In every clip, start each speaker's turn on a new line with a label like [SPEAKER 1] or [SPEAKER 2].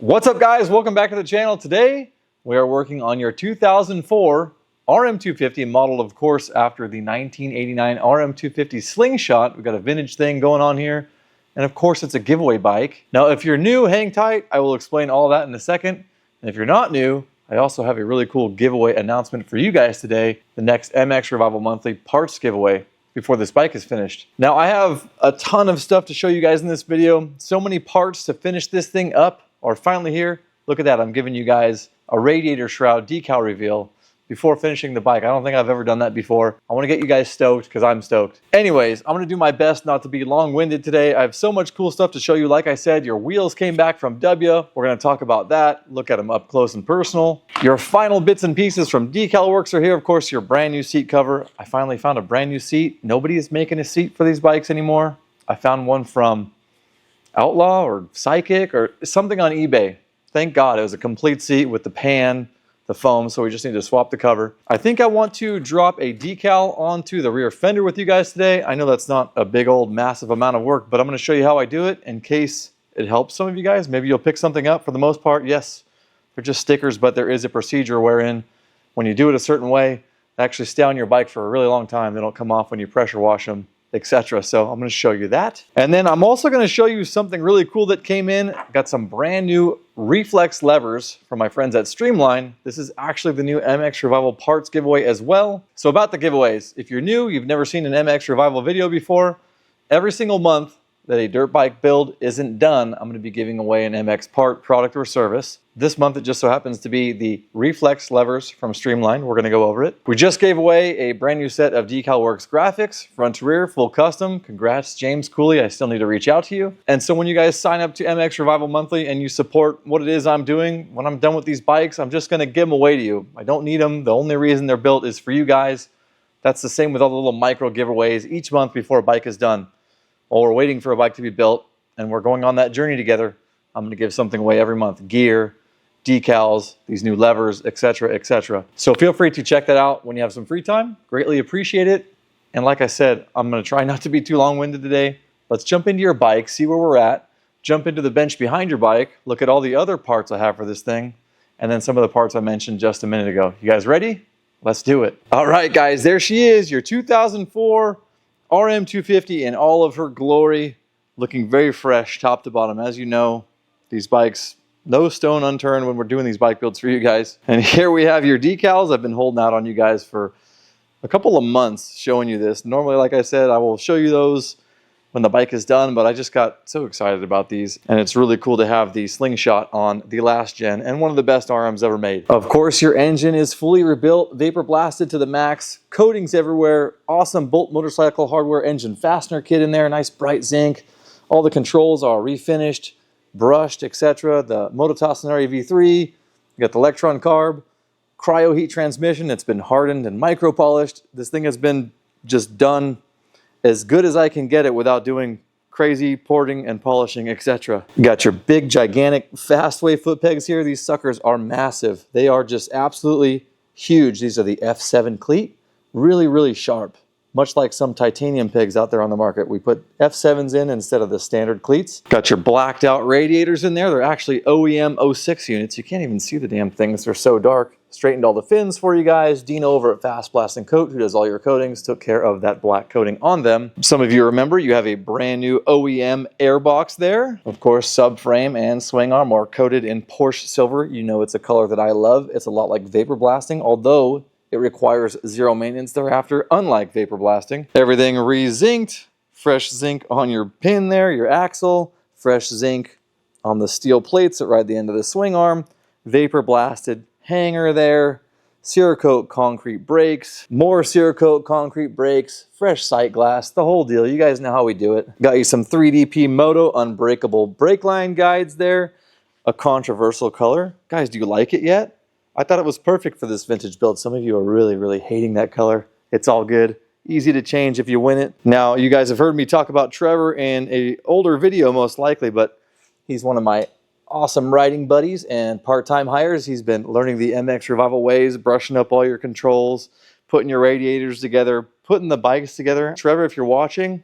[SPEAKER 1] What's up, guys? Welcome back to the channel. Today we are working on your 2004 RM250, modeled of course after the 1989 RM250 Slingshot. We've got a vintage thing going on here, and of course it's a giveaway bike. Now if you're new, hang tight. I will explain all that in a second. And if you're not new, I also have a really cool giveaway announcement for you guys today, the next mXrevival monthly parts giveaway before this bike is finished. Now I have a ton of stuff to show you guys in this video. So many parts to finish this thing up are finally here. Look at that, I'm giving you guys a radiator shroud decal reveal before finishing the bike. I don't think I've ever done that before. I want to get you guys stoked because I'm stoked. Anyways, I'm going to do my best not to be long-winded today. I have so much cool stuff to show you. Like I said, your wheels came back from Dubya. We're going to talk about that, look at them up close and personal. Your final bits and pieces from DeCal Works are here. Of course, your brand new seat cover. I finally found a brand new seat. Nobody is making a seat for these bikes anymore. I found one from Outlaw or Psychic or something on eBay. Thank God it was a complete seat with the pan, the foam, so we just need to swap the cover. I think I want to drop a decal onto the rear fender with you guys today. I know that's not a big old massive amount of work, but I'm going to show you how I do it in case it helps some of you guys. Maybe you'll pick something up. For the most part, yes, they're just stickers, but there is a procedure wherein when you do it a certain way, they actually stay on your bike for a really long time. They don't come off when you pressure wash them, etc. So I'm going to show you that. And then I'm also going to show you something really cool that came in. Got some brand new reflex levers from my friends at Streamline. This is actually the new mXrevival parts giveaway as well. So about the giveaways, if you're new, you've never seen an mXrevival video before, every single month that a dirt bike build isn't done, I'm going to be giving away an MX part, product, or service. This month it just so happens to be the reflex levers from Streamline. We're going to go over it. We just gave away a brand new set of DeCal Works graphics, front to rear, full custom. Congrats, James Cooley. I still need to reach out to you. And so when you guys sign up to mXrevival monthly and you support what it is I'm doing, when I'm done with these bikes, I'm just going to give them away to you. I don't need them. The only reason they're built is for you guys. That's the same with all the little micro giveaways each month before a bike is done. While we're waiting for a bike to be built and we're going on that journey together, I'm going to give something away every month. Gear, decals, these new levers, etc., etc. So feel free to check that out when you have some free time. Greatly appreciate it. And like I said, I'm going to try not to be too long-winded today. Let's jump into your bike, see where we're at, jump into the bench behind your bike, look at all the other parts I have for this thing, and then some of the parts I mentioned just a minute ago. You guys ready? Let's do it. All right, guys, there she is, your 2004 RM250 in all of her glory, looking very fresh top to bottom. As you know, these bikes, no stone unturned when we're doing these bike builds for you guys. And here we have your decals. I've been holding out on you guys for a couple of months showing you this. Normally, like I said, I will show you those when the bike is done, but I just got so excited about these. And it's really cool to have the Slingshot on the last gen and one of the best RMs ever made. Of course, your engine is fully rebuilt, vapor blasted to the max, coatings everywhere, awesome Bolt motorcycle hardware engine fastener kit in there, nice bright zinc. All the controls are refinished, brushed, etc. The Moto Tassinari V3, you got the Lectron carb, CryoHeat transmission. It's been hardened and micro polished. This thing has been just done as good as I can get it without doing crazy porting and polishing, etc. You got your big, gigantic Fastway foot pegs here. These suckers are massive. They are just absolutely huge. These are the F7 cleat. Really, really sharp. Much like some titanium pegs out there on the market. We put F7s in instead of the standard cleats. Got your blacked out radiators in there. They're actually OEM 06 units. You can't even see the damn things. They're so dark. Straightened all the fins for you guys. Dino over at Fast Blast and Coat, who does all your coatings, took care of that black coating on them. Some of you remember you have a brand new OEM airbox there. Of course, subframe and swing arm are coated in Porsche silver. You know it's a color that I love. It's a lot like vapor blasting, although it requires zero maintenance thereafter, unlike vapor blasting. Everything re-zinced, fresh zinc on your pin there, your axle, fresh zinc on the steel plates that ride the end of the swing arm, vapor blasted hanger there, Cerakote concrete brakes, more Cerakote concrete brakes, fresh sight glass, the whole deal. You guys know how we do it. Got you some 3DP Moto unbreakable brake line guides there, a controversial color. Guys, do you like it yet? I thought it was perfect for this vintage build. Some of you are really, really hating that color. It's all good. Easy to change if you win it. Now, you guys have heard me talk about Trevor in an older video most likely, but he's one of my awesome riding buddies and part-time hires. He's been learning the mXrevival ways, brushing up all your controls, putting your radiators together, putting the bikes together. Trevor, if you're watching,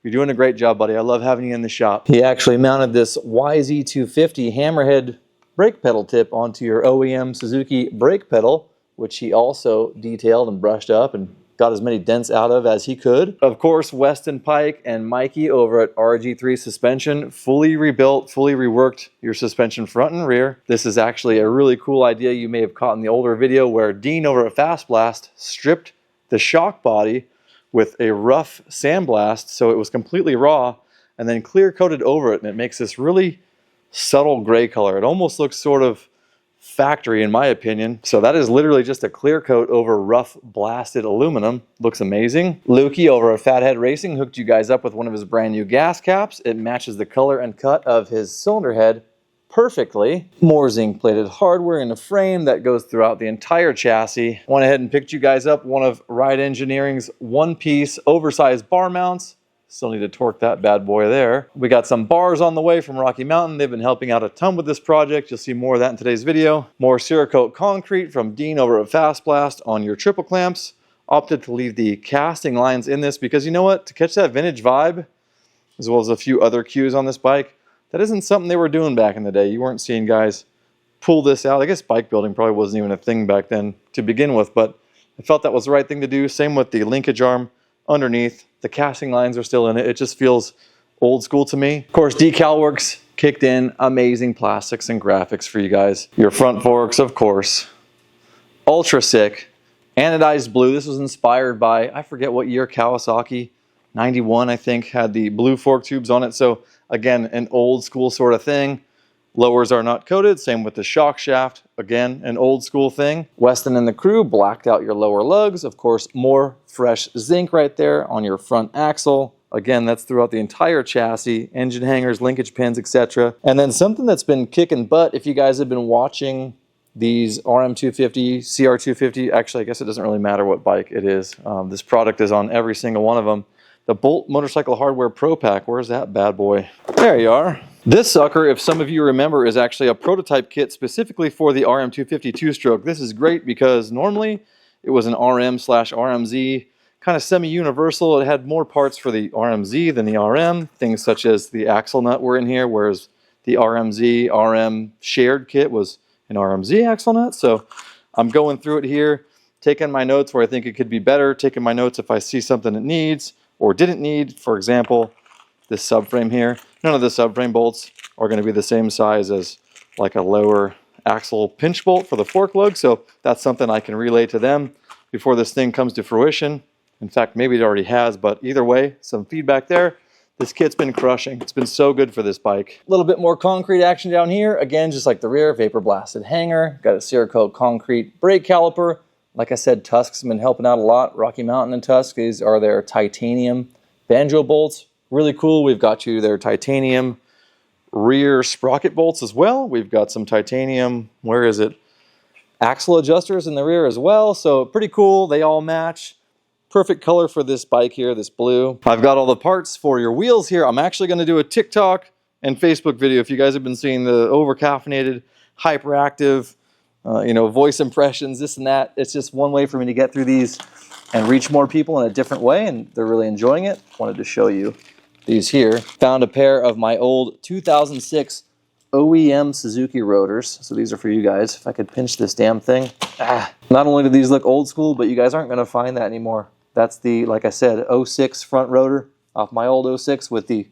[SPEAKER 1] you're doing a great job, buddy. I love having you in the shop. He actually mounted this YZ250 hammerhead brake pedal tip onto your OEM Suzuki brake pedal, which he also detailed and brushed up and got as many dents out of as he could. Of course, Weston Pike and Mikey over at RG3 Suspension fully rebuilt, fully reworked your suspension front and rear. This is actually a really cool idea you may have caught in the older video where Dean over at Fast Blast stripped the shock body with a rough sandblast so it was completely raw and then clear coated over it, and it makes this really subtle gray color. It almost looks sort of factory in my opinion. So that is literally just a clear coat over rough blasted aluminum. Looks amazing. Lukey over at Phathead Racing hooked you guys up with one of his brand new gas caps. It matches the color and cut of his cylinder head perfectly. More zinc plated hardware in a frame that goes throughout the entire chassis. Went ahead and picked you guys up one of Ride Engineering's one-piece oversized bar mounts. Still need to torque that bad boy there. We got some bars on the way from Rocky Mountain. They've been helping out a ton with this project. You'll see more of that in today's video. More Cerakote concrete from Dean over at Fast Blast on your triple clamps. Opted to leave the casting lines in this because you know what? To catch that vintage vibe, as well as a few other cues on this bike, that isn't something they were doing back in the day. You weren't seeing guys pull this out. I guess bike building probably wasn't even a thing back then to begin with, but I felt that was the right thing to do. Same with the linkage arm underneath. The casting lines are still in it. It just feels old school to me. Of course, DeCal Works kicked in amazing plastics and graphics for you guys. Your front forks, of course. Ultra sick. Anodized blue. This was inspired by, I forget what year, Kawasaki. 91, I think, had the blue fork tubes on it. So again, an old school sort of thing. Lowers are not coated, same with the shock shaft. Again, an old school thing. Weston and the crew blacked out your lower lugs. Of course, more fresh zinc right there on your front axle. Again, that's throughout the entire chassis, engine hangers, linkage pins, etc. And then something that's been kicking butt, if you guys have been watching these RM250, CR250, actually, I guess it doesn't really matter what bike it is. This product is on every single one of them. The Bolt Motorcycle Hardware Pro Pack, where's that bad boy? There you are. This sucker, if some of you remember, is actually a prototype kit specifically for the RM250 two-stroke. This is great because normally it was an RM/RMZ, kind of semi-universal. It had more parts for the RMZ than the RM. Things such as the axle nut were in here, whereas the RMZ, RM shared kit was an RMZ axle nut. So I'm going through it here, taking my notes where I think it could be better, taking my notes if I see something it needs or didn't need. For example, this subframe here. None of the subframe bolts are going to be the same size as like a lower axle pinch bolt for the fork lug. So that's something I can relay to them before this thing comes to fruition. In fact, maybe it already has, but either way, some feedback there. This kit's been crushing. It's been so good for this bike. A little bit more concrete action down here. Again, just like the rear, vapor blasted hanger. Got a Cerakote concrete brake caliper. Like I said, Tusk's been helping out a lot. Rocky Mountain and Tusk, these are their titanium banjo bolts. Really cool. We've got you their titanium rear sprocket bolts as well. We've got some titanium, where is it? Axle adjusters in the rear as well. So pretty cool. They all match. Perfect color for this bike here, this blue. I've got all the parts for your wheels here. I'm actually going to do a TikTok and Facebook video. If you guys have been seeing the over-caffeinated, hyperactive, voice impressions, this and that. It's just one way for me to get through these and reach more people in a different way, and they're really enjoying it. Wanted to show you these here. Found a pair of my old 2006 OEM Suzuki rotors. So these are for you guys. If I could pinch this damn thing. Not only do these look old school, but you guys aren't going to find that anymore. That's the, like I said, 06 front rotor off my old 06 with the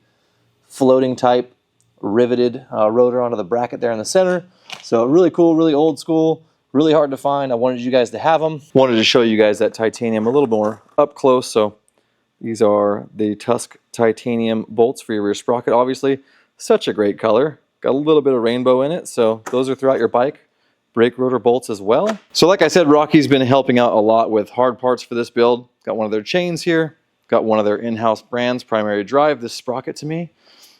[SPEAKER 1] floating type riveted rotor onto the bracket there in the center. So really cool, really old school, really hard to find. I wanted you guys to have them. Wanted to show you guys that titanium a little more up close. So these are the Tusk titanium bolts for your rear sprocket, obviously. Such a great color. Got a little bit of rainbow in it, so those are throughout your bike. Brake rotor bolts as well. So like I said, Rocky's been helping out a lot with hard parts for this build. Got one of their chains here. Got one of their in-house brands, Primary Drive, this sprocket to me.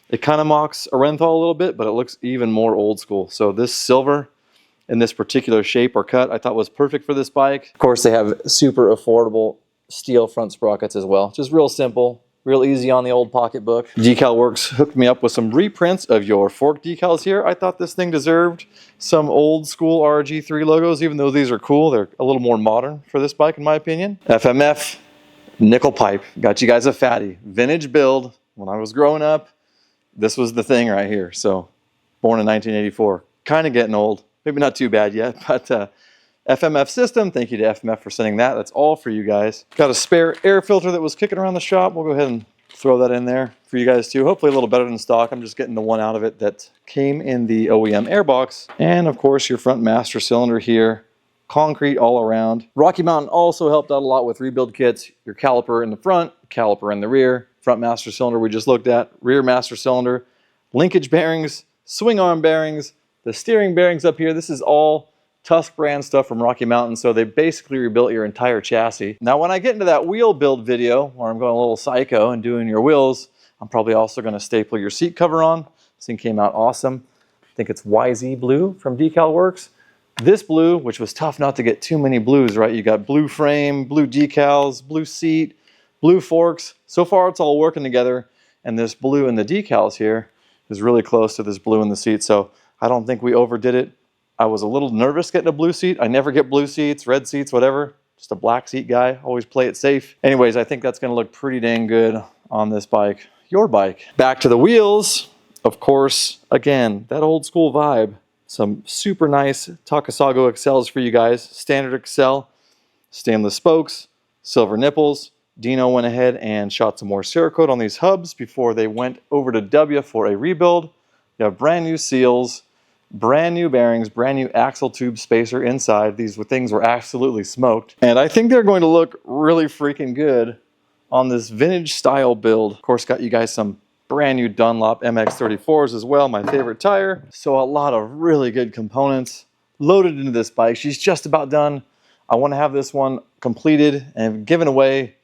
[SPEAKER 1] It kind of mocks a Renthal a little bit, but it looks even more old school. So this silver in this particular shape or cut I thought was perfect for this bike. Of course, they have super affordable steel front sprockets as well. Just real simple, real easy on the old pocketbook. DeCal Works hooked me up with some reprints of your fork decals here. I thought this thing deserved some old school RG3 logos, even though these are cool. They're a little more modern for this bike, in my opinion. FMF nickel pipe. Got you guys a fatty. Vintage build. When I was growing up, this was the thing right here. So, born in 1984. kind of getting old. Maybe not too bad yet, but FMF system, thank you to FMF for sending that. That's all for you guys. Got a spare air filter that was kicking around the shop. We'll go ahead and throw that in there for you guys too. Hopefully a little better than stock. I'm just getting the one out of it that came in the OEM airbox. And of course your front master cylinder here. Concrete all around. Rocky Mountain also helped out a lot with rebuild kits. Your caliper in the front, caliper in the rear. Front master cylinder we just looked at. Rear master cylinder. Linkage bearings. Swing arm bearings. The steering bearings up here. This is all Tusk brand stuff from Rocky Mountain, so they basically rebuilt your entire chassis. Now when I get into that wheel build video where I'm going a little psycho and doing your wheels, I'm probably also going to staple your seat cover on. This thing came out awesome. I think it's YZ blue from DeCal Works. This blue, which was tough not to get too many blues, right? You got blue frame, blue decals, blue seat, blue forks. So far it's all working together, and this blue in the decals here is really close to this blue in the seat, so I don't think we overdid it. I was a little nervous getting a blue seat. I never get blue seats, red seats, whatever. Just a black seat guy. Always play it safe. Anyways, I think that's going to look pretty dang good on this bike. Your bike. Back to the wheels. Of course, again, that old school vibe. Some super nice Takasago Excels for you guys. Standard Excel. Stainless spokes. Silver nipples. Dino went ahead and shot some more Cerakote on these hubs before they went over to Dubya for a rebuild. You have brand new seals. Brand new bearings, brand new axle tube spacer inside. These things were absolutely smoked. And I think they're going to look really freaking good on this vintage style build. Of course, got you guys some brand new Dunlop MX34s as well, my favorite tire. So a lot of really good components loaded into this bike. She's just about done. I want to have this one completed and given away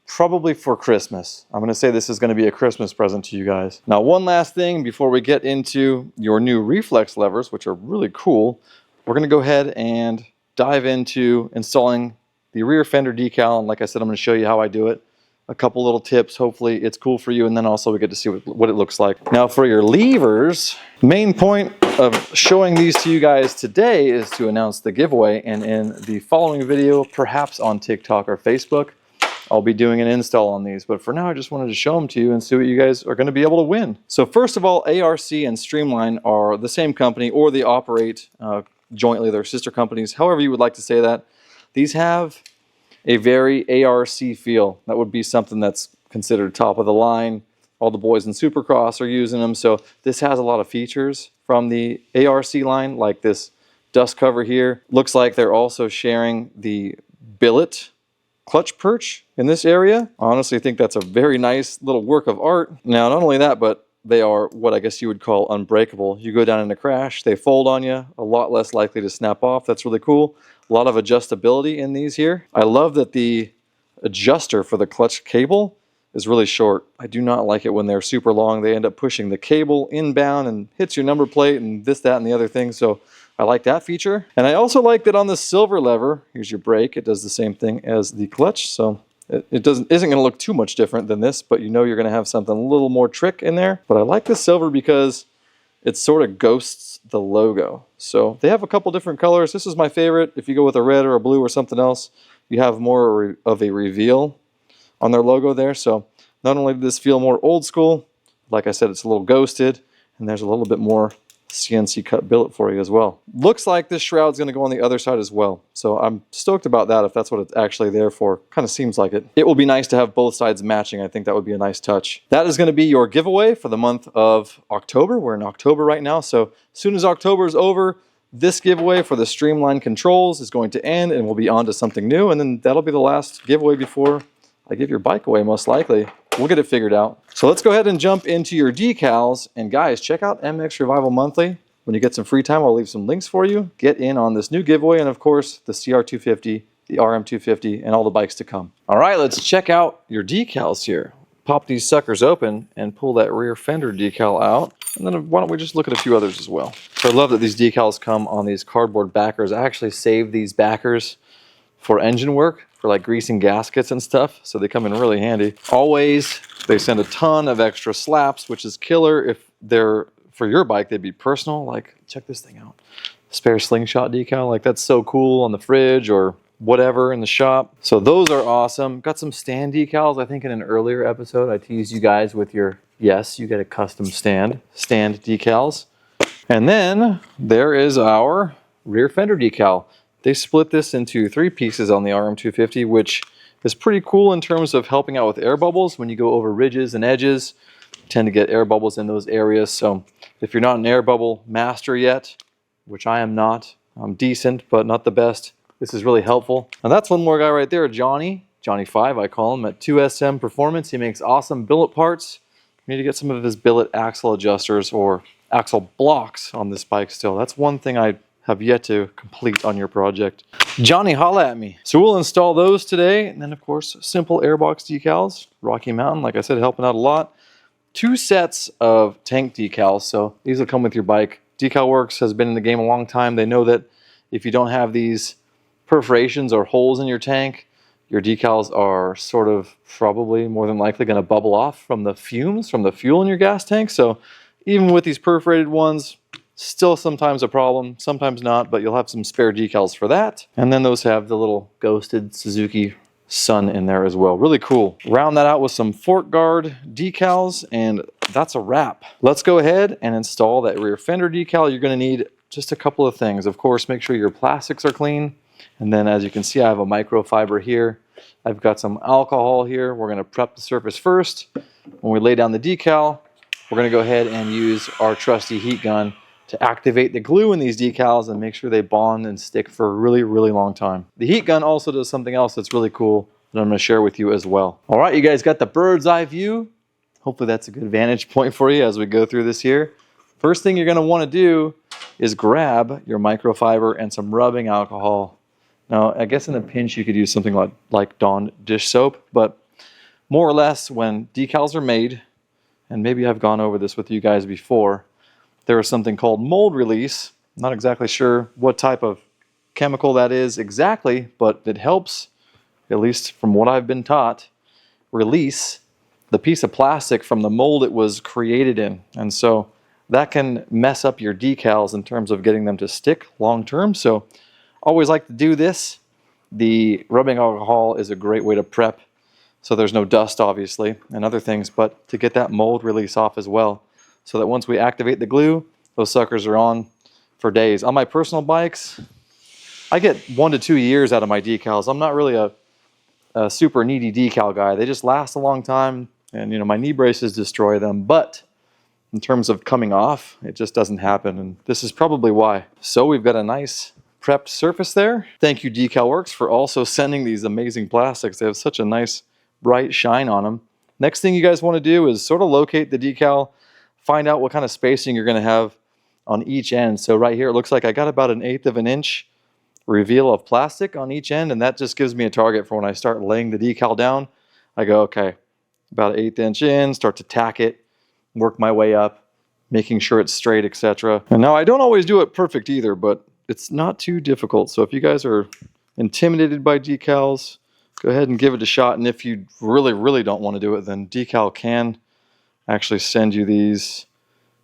[SPEAKER 1] probably for Christmas. I'm going to say this is going to be a Christmas present to you guys. Now, one last thing before we get into your new reflex levers, which are really cool. We're going to go ahead and dive into installing the rear fender decal. And like I said, I'm going to show you how I do it. A couple little tips. Hopefully it's cool for you. And then also we get to see what it looks like. Now for your levers, main point of showing these to you guys today is to announce the giveaway. And in the following video, perhaps on TikTok or Facebook, I'll be doing an install on these, but for now I just wanted to show them to you and see what you guys are going to be able to win. So first of all, ARC and Streamline are the same company, or they operate jointly. They're sister companies, however you would like to say that. These have a very ARC feel. That would be something that's considered top of the line. All the boys in Supercross are using them, so this has a lot of features from the ARC line, like this dust cover here. Looks like they're also sharing the billet clutch perch in this area. I honestly think that's a very nice little work of art. Now, not only that, but they are what I guess you would call unbreakable. You go down in a crash, they fold on you, a lot less likely to snap off. That's really cool. A lot of adjustability in these here. I love that the adjuster for the clutch cable is really short. I do not like it when they're super long. They end up pushing the cable inbound and hits your number plate and this, that, and the other thing. So I like that feature. And I also like that on the silver lever, here's your brake, it does the same thing as the clutch. So it isn't going to look too much different than this, but you know you're going to have something a little more trick in there. But I like the silver because it sort of ghosts the logo. So they have a couple different colors. This is my favorite. If you go with a red or a blue or something else, you have more of a reveal on their logo there. So not only did this feel more old school, like I said, it's a little ghosted, and there's a little bit more CNC cut billet for you as well. Looks like this shroud's going to go on the other side as well. So I'm stoked about that if that's what it's actually there for. Kind of seems like it. It will be nice to have both sides matching. I think that would be a nice touch. That is going to be your giveaway for the month of October. We're in October right now. So as soon as October is over, this giveaway for the Streamline controls is going to end and we'll be on to something new. And then that'll be the last giveaway before I give your bike away, most likely. We'll get it figured out. So let's go ahead and jump into your decals. And guys, check out mXrevival Monthly. When you get some free time, I'll leave some links for you. Get in on this new giveaway and of course the CR250, the RM250, and all the bikes to come. All right, let's check out your decals here. Pop these suckers open and pull that rear fender decal out. And then why don't we just look at a few others as well. So I love that these decals come on these cardboard backers. I actually saved these backers for engine work, for like greasing gaskets and stuff, so they come in really handy. Always, they send a ton of extra slaps, which is killer. If they're for your bike, they'd be personal. Like, check this thing out. Spare slingshot decal, like that's so cool on the fridge or whatever in the shop. So those are awesome. Got some stand decals. I think in an earlier episode, I teased you guys with your, yes, you get a custom stand decals. And then there is our rear fender decal. They split this into 3 pieces on the RM250, which is pretty cool in terms of helping out with air bubbles. When you go over ridges and edges, you tend to get air bubbles in those areas. So if you're not an air bubble master yet, which I am not, I'm decent, but not the best, this is really helpful. And that's one more guy right there, Johnny 5, I call him, at 2SM Performance. He makes awesome billet parts. You need to get some of his billet axle adjusters or axle blocks on this bike still. That's one thing I have yet to complete on your project. Johnny, holla at me. So we'll install those today. And then of course, simple airbox decals. Rocky Mountain, like I said, helping out a lot. 2 sets of tank decals. So these will come with your bike. DeCal Works has been in the game a long time. They know that if you don't have these perforations or holes in your tank, your decals are sort of probably more than likely going to bubble off from the fumes from the fuel in your gas tank. So even with these perforated ones, still sometimes a problem, sometimes not, but you'll have some spare decals for that. And then those have the little ghosted Suzuki sun in there as well. Really cool. Round that out with some fork guard decals, and that's a wrap. Let's go ahead and install that rear fender decal. You're going to need just a couple of things. Of course, make sure your plastics are clean. And then as you can see, I have a microfiber here. I've got some alcohol here. We're going to prep the surface first. When we lay down the decal, we're going to go ahead and use our trusty heat gun to activate the glue in these decals and make sure they bond and stick for a really, really long time. The heat gun also does something else that's really cool that I'm going to share with you as well. All right, you guys got the bird's eye view. Hopefully that's a good vantage point for you as we go through this here. First thing you're going to want to do is grab your microfiber and some rubbing alcohol. Now, I guess in a pinch you could use something like Dawn dish soap, but more or less when decals are made, and maybe I've gone over this with you guys before, there is something called mold release. I'm not exactly sure what type of chemical that is exactly, but it helps, at least from what I've been taught, release the piece of plastic from the mold it was created in. And so that can mess up your decals in terms of getting them to stick long term. So always like to do this. The rubbing alcohol is a great way to prep, so there's no dust obviously and other things, but to get that mold release off as well, so that once we activate the glue, those suckers are on for days. On my personal bikes, I get 1 to 2 years out of my decals. I'm not really a super needy decal guy. They just last a long time, and you know, my knee braces destroy them, but in terms of coming off, it just doesn't happen, and this is probably why. So we've got a nice prepped surface there. Thank you, DeCal Works, for also sending these amazing plastics. They have such a nice bright shine on them. Next thing you guys want to do is sort of locate the decal, find out what kind of spacing you're going to have on each end. So right here, it looks like I got about 1/8 of an inch reveal of plastic on each end, and that just gives me a target for when I start laying the decal down. I go, okay, about 1/8 inch in, start to tack it, work my way up, making sure it's straight, etc. And now I don't always do it perfect either, but it's not too difficult. So if you guys are intimidated by decals, go ahead and give it a shot. And if you really, really don't want to do it, then DeCal can actually send you these.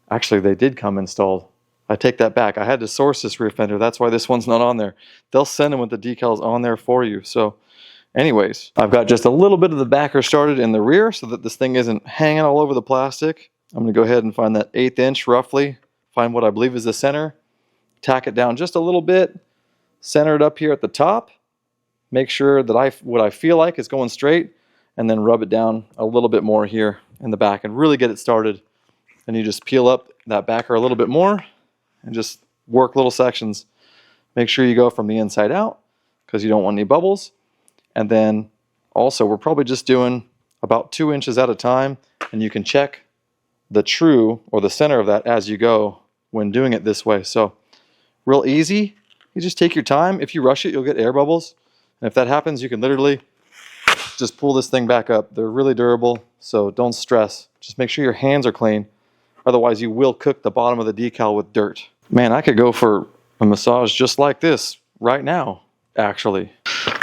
[SPEAKER 1] Actually, they did come installed. I take that back. I had to source this rear fender. That's why this one's not on there. They'll send them with the decals on there for you. So anyways, I've got just a little bit of the backer started in the rear so that this thing isn't hanging all over the plastic. I'm going to go ahead and find that 1/8 inch roughly, find what I believe is the center, tack it down just a little bit, center it up here at the top, make sure that what I feel like is going straight, and then rub it down a little bit more here in the back and really get it started. And you just peel up that backer a little bit more and just work little sections. Make sure you go from the inside out because you don't want any bubbles. And then also we're probably just doing about 2 inches at a time, and you can check the true or the center of that as you go when doing it this way. So real easy. You just take your time. If you rush it, you'll get air bubbles. And if that happens, you can literally just pull this thing back up. They're really durable, so don't stress. Just make sure your hands are clean. Otherwise, you will cook the bottom of the decal with dirt. Man, I could go for a massage just like this right now, actually.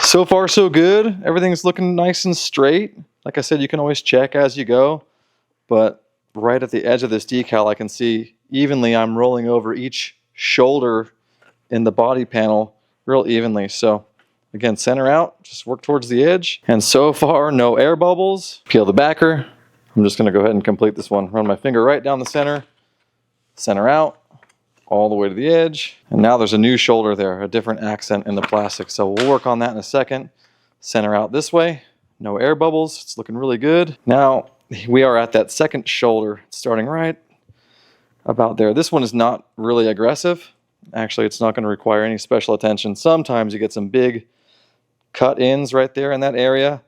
[SPEAKER 1] So far, so good. Everything's looking nice and straight. Like I said, you can always check as you go. But right at the edge of this decal, I can see evenly I'm rolling over each shoulder in the body panel real evenly. So again, center out, just work towards the edge. And so far, no air bubbles. Peel the backer. I'm just going to go ahead and complete this one. Run my finger right down the center, center out, all the way to the edge. And now there's a new shoulder there, a different accent in the plastic. So we'll work on that in a second. Center out this way. No air bubbles. It's looking really good. Now we are at that second shoulder, starting right about there. This one is not really aggressive. Actually, it's not going to require any special attention. Sometimes you get some big cut ins right there in that area,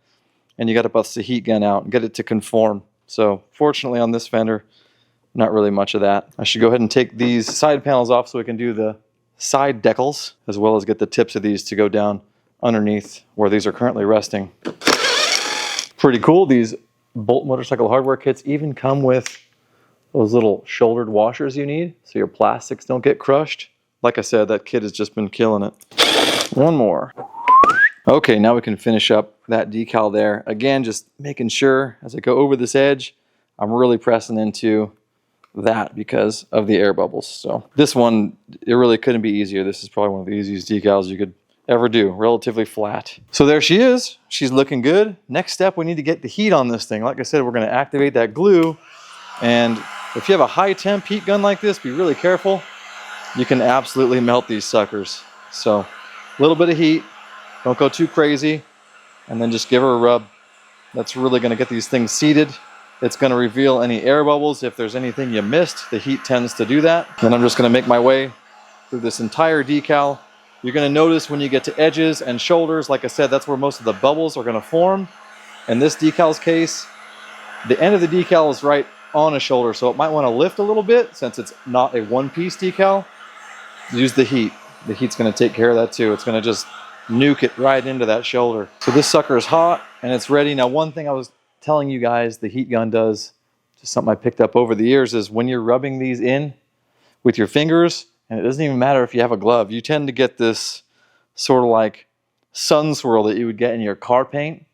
[SPEAKER 1] and you got to bust the heat gun out and get it to conform. So fortunately on this fender, not really much of that. I should go ahead and take these side panels off so we can do the side decals, as well as get the tips of these to go down underneath where these are currently resting. Pretty cool. These Bolt motorcycle hardware kits even come with those little shouldered washers you need so your plastics don't get crushed. Like I said, that kit has just been killing it. One more. Okay, now we can finish up that decal there. Again, just making sure as I go over this edge, I'm really pressing into that because of the air bubbles. So this one, it really couldn't be easier. This is probably one of the easiest decals you could ever do, relatively flat. So there she is. She's looking good. Next step, we need to get the heat on this thing. Like I said, we're going to activate that glue. And if you have a high temp heat gun like this, be really careful. You can absolutely melt these suckers. So a little bit of heat, don't go too crazy, and then just give her a rub. That's really going to get these things seated. It's going to reveal any air bubbles. If there's anything you missed, the heat tends to do that. Then I'm just going to make my way through this entire decal. You're going to notice when you get to edges and shoulders, like I said, that's where most of the bubbles are going to form. In this decal's case, the end of the decal is right on a shoulder, so it might want to lift a little bit since it's not a one-piece decal. Use the heat. The heat's going to take care of that too. It's going to just nuke it right into that shoulder. So this sucker is hot and it's ready. Now, one thing I was telling you guys the heat gun does, just something I picked up over the years, is when you're rubbing these in with your fingers, and it doesn't even matter if you have a glove, you tend to get this sort of like sun swirl that you would get in your car paint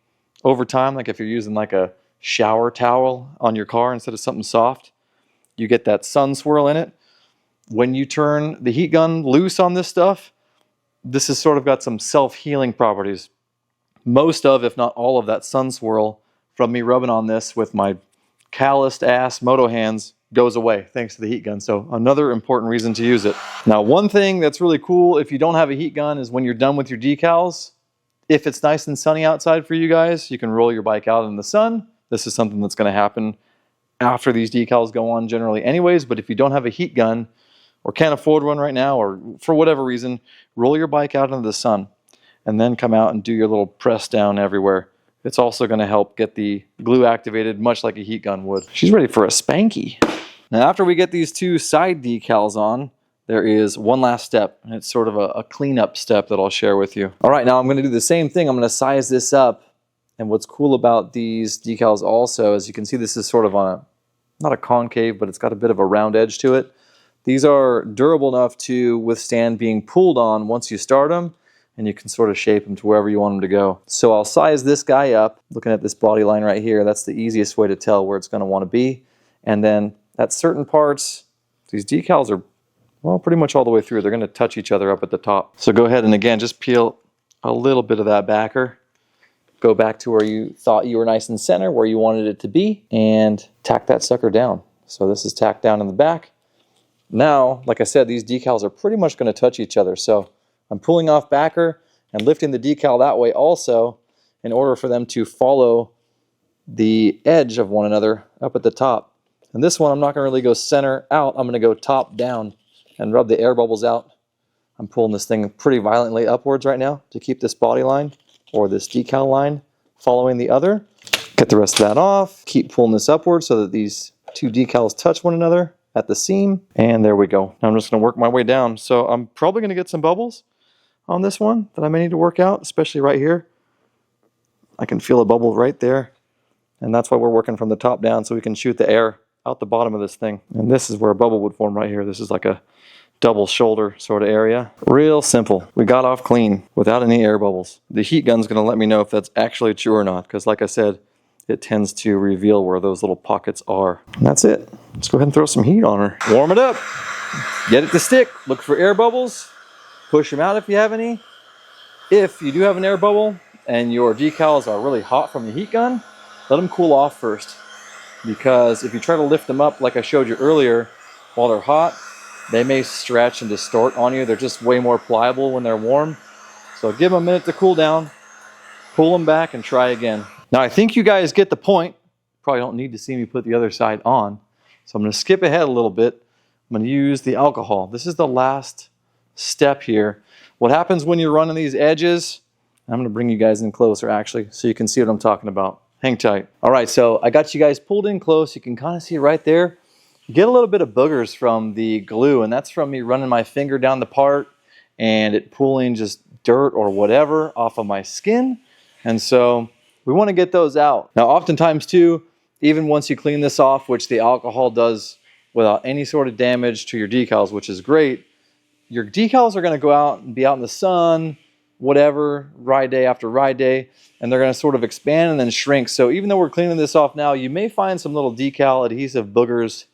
[SPEAKER 1] over time. Like if you're using like a shower towel on your car instead of something soft, you get that sun swirl in it. When you turn the heat gun loose on this stuff, this has sort of got some self-healing properties. Most of, if not all of that sun swirl from me rubbing on this with my calloused ass Moto hands goes away thanks to the heat gun. So another important reason to use it. Now, one thing that's really cool if you don't have a heat gun is when you're done with your decals, if it's nice and sunny outside for you guys, you can roll your bike out in the sun. This is something that's going to happen after these decals go on generally anyways, but if you don't have a heat gun or can't afford one right now, or for whatever reason, roll your bike out into the sun and then come out and do your little press down everywhere. It's also going to help get the glue activated much like a heat gun would. She's ready for a spanky. Now, after we get these two side decals on, there is one last step, and it's sort of a cleanup step that I'll share with you. All right, now I'm going to do the same thing. I'm going to size this up, and what's cool about these decals also, as you can see, this is sort of on a, not a concave, but it's got a bit of a round edge to it. These are durable enough to withstand being pulled on once you start them, and you can sort of shape them to wherever you want them to go. So I'll size this guy up, looking at this body line right here. That's the easiest way to tell where it's going to want to be. And then at certain parts, these decals are, well, pretty much all the way through. They're going to touch each other up at the top. So go ahead and again, just peel a little bit of that backer. Go back to where you thought you were nice and center, where you wanted it to be, and tack that sucker down. So this is tacked down in the back. Now, like I said, these decals are pretty much going to touch each other. So I'm pulling off backer and lifting the decal that way also in order for them to follow the edge of one another up at the top. And this one, I'm not going to really go center out. I'm going to go top down and rub the air bubbles out. I'm pulling this thing pretty violently upwards right now to keep this body line or this decal line following the other. Get the rest of that off. Keep pulling this upwards so that these two decals touch one another at the seam. And there we go. Now I'm just going to work my way down. So I'm probably going to get some bubbles on this one that I may need to work out, especially right here. I can feel a bubble right there. And that's why we're working from the top down so we can shoot the air out the bottom of this thing. And this is where a bubble would form right here. This is like a double shoulder sort of area. Real simple. We got off clean without any air bubbles. The heat gun's going to let me know if that's actually true or not, because like I said, it tends to reveal where those little pockets are. And that's it. Let's go ahead and throw some heat on her. Warm it up. Get it to stick. Look for air bubbles. Push them out if you have any. If you do have an air bubble and your decals are really hot from the heat gun, let them cool off first. Because if you try to lift them up like I showed you earlier while they're hot, they may stretch and distort on you. They're just way more pliable when they're warm. So give them a minute to cool down, pull them back, and try again. Now I think you guys get the point. Probably don't need to see me put the other side on. So I'm going to skip ahead a little bit. I'm going to use the alcohol. This is the last step here. What happens when you're running these edges, I'm going to bring you guys in closer actually so you can see what I'm talking about. Hang tight. All right, so I got you guys pulled in close. You can kind of see right there. You get a little bit of boogers from the glue, and that's from me running my finger down the part and it pulling just dirt or whatever off of my skin. And so we want to get those out. Now oftentimes too, even once you clean this off, which the alcohol does without any sort of damage to your decals, which is great, your decals are going to go out and be out in the sun, whatever, ride day after ride day, and they're going to sort of expand and then shrink. So even though we're cleaning this off now, you may find some little decal adhesive boogers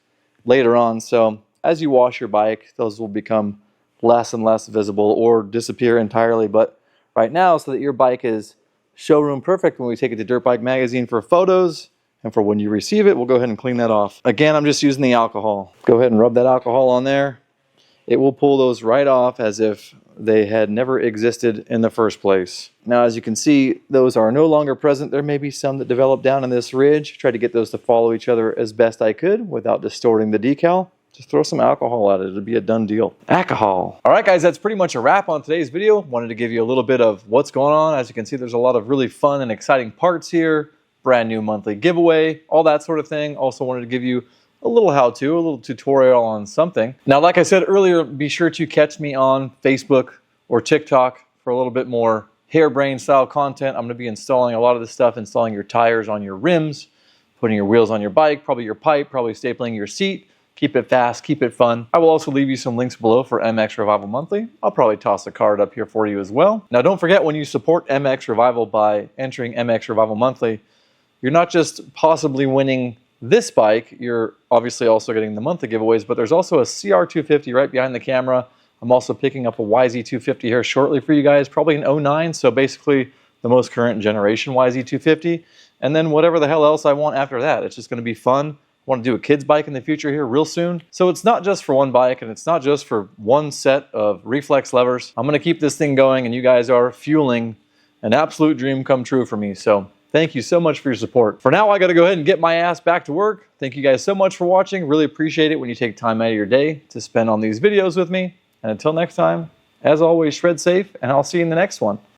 [SPEAKER 1] later on. So as you wash your bike, those will become less and less visible or disappear entirely. But right now, so that your bike is showroom perfect when we take it to Dirt Bike Magazine for photos and for when you receive it, we'll go ahead and clean that off. Again, I'm just using the alcohol. Go ahead and rub that alcohol on there. It will pull those right off as if they had never existed in the first place. Now, as you can see, those are no longer present. There may be some that develop down in this ridge. Tried to get those to follow each other as best I could without distorting the decal. Just throw some alcohol at it. It'll be a done deal. Alcohol. All right, guys, that's pretty much a wrap on today's video. Wanted to give you a little bit of what's going on. As you can see, there's a lot of really fun and exciting parts here. Brand new monthly giveaway, all that sort of thing. Also wanted to give you a little how-to, a little tutorial on something. Now, like I said earlier, be sure to catch me on Facebook or TikTok for a little bit more harebrained style content. I'm going to be installing a lot of this stuff, installing your tires on your rims, putting your wheels on your bike, probably your pipe, probably stapling your seat. Keep it fast, keep it fun. I will also leave you some links below for mXrevival Monthly. I'll probably toss a card up here for you as well. Now, don't forget, when you support mXrevival by entering mXrevival Monthly, you're not just possibly winning this bike, you're obviously also getting the monthly giveaways, but there's also a CR250 right behind the camera. I'm also picking up a YZ250 here shortly for you guys, probably an 09, so basically the most current generation YZ250. And then whatever the hell else I want after that. It's just going to be fun. I want to do a kid's bike in the future here real soon. So it's not just for one bike, and it's not just for one set of reflex levers. I'm going to keep this thing going, and you guys are fueling an absolute dream come true for me. So thank you so much for your support. For now, I got to go ahead and get my ass back to work. Thank you guys so much for watching. Really appreciate it when you take time out of your day to spend on these videos with me. And until next time, as always, shred safe, and I'll see you in the next one.